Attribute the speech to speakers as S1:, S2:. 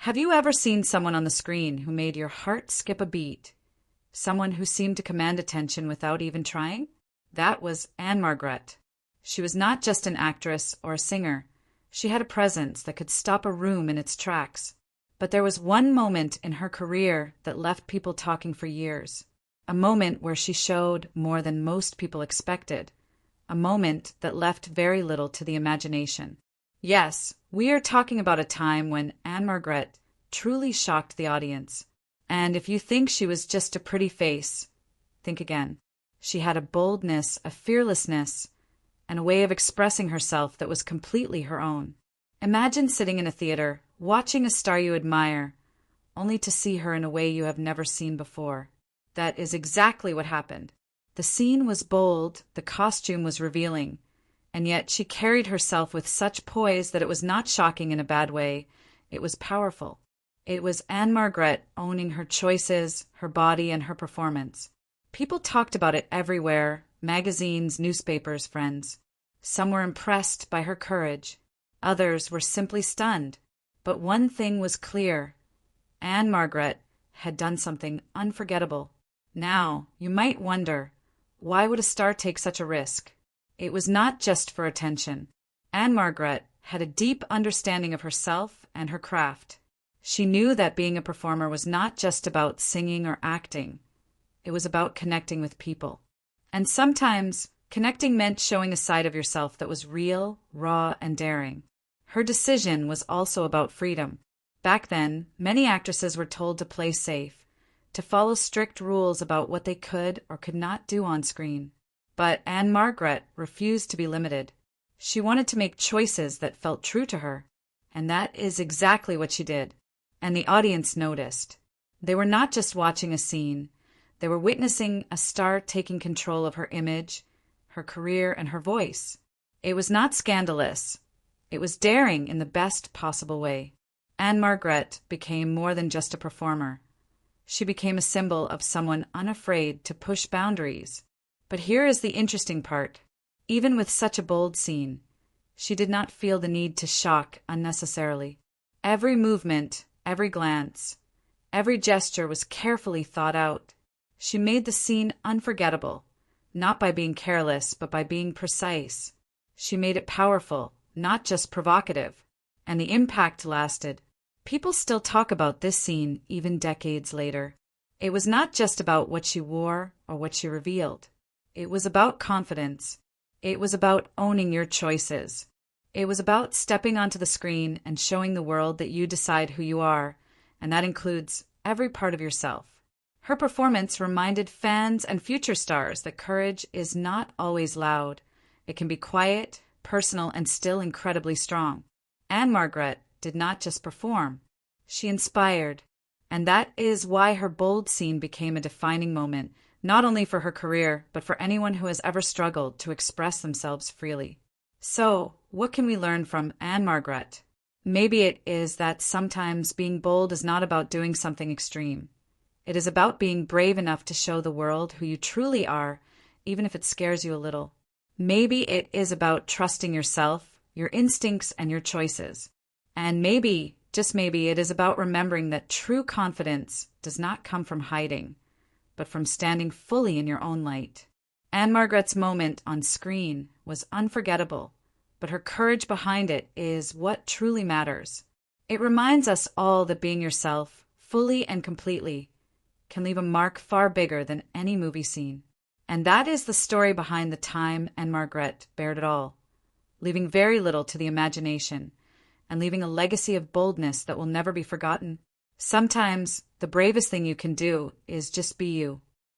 S1: Have you ever seen someone on the screen who made your heart skip a beat? Someone who seemed to command attention without even trying? That was Ann-Margret. She was not just an actress or a singer. She had a presence that could stop a room in its tracks. But there was one moment in her career that left people talking for years. A moment where she showed more than most people expected. A moment that left very little to the imagination. Yes, we are talking about a time when Ann-Margret truly shocked the audience. And if you think she was just a pretty face, think again. She had a boldness, a fearlessness, and a way of expressing herself that was completely her own. Imagine sitting in a theater, watching a star you admire, only to see her in a way you have never seen before. That is exactly what happened. The scene was bold, the costume was revealing, and yet she carried herself with such poise that it was not shocking in a bad way. It was powerful. It was Ann-Margret owning her choices, her body, and her performance. People talked about it everywhere, magazines, newspapers, friends. Some were impressed by her courage. Others were simply stunned. But one thing was clear. Ann-Margret had done something unforgettable. Now, you might wonder, why would a star take such a risk? It was not just for attention. Ann-Margret had a deep understanding of herself and her craft. She knew that being a performer was not just about singing or acting. It was about connecting with people. And sometimes, connecting meant showing a side of yourself that was real, raw, and daring. Her decision was also about freedom. Back then, many actresses were told to play safe, to follow strict rules about what they could or could not do on screen. But Ann-Margret refused to be limited. She wanted to make choices that felt true to her. And that is exactly what she did. And the audience noticed. They were not just watching a scene. They were witnessing a star taking control of her image, her career, and her voice. It was not scandalous. It was daring in the best possible way. Ann-Margret became more than just a performer. She became a symbol of someone unafraid to push boundaries. But here is the interesting part. Even with such a bold scene, she did not feel the need to shock unnecessarily. Every movement, every glance, every gesture was carefully thought out. She made the scene unforgettable, not by being careless, but by being precise. She made it powerful, not just provocative, and the impact lasted. People still talk about this scene even decades later. It was not just about what she wore or what she revealed. It was about confidence. It was about owning your choices. It was about stepping onto the screen and showing the world that you decide who you are, and that includes every part of yourself. Her performance reminded fans and future stars that courage is not always loud. It can be quiet, personal, and still incredibly strong. Ann-Margret did not just perform. She inspired. And that is why her bold scene became a defining moment, not only for her career, but for anyone who has ever struggled to express themselves freely. So, what can we learn from Ann-Margret? Maybe it is that sometimes being bold is not about doing something extreme. It is about being brave enough to show the world who you truly are, even if it scares you a little. Maybe it is about trusting yourself, your instincts, and your choices. And maybe, just maybe, it is about remembering that true confidence does not come from hiding, but from standing fully in your own light. Ann-Margret's moment on screen was unforgettable, but her courage behind it is what truly matters. It reminds us all that being yourself, fully and completely, can leave a mark far bigger than any movie scene. And that is the story behind the time Ann-Margret bared it all, leaving very little to the imagination, and leaving a legacy of boldness that will never be forgotten. Sometimes the bravest thing you can do is just be you.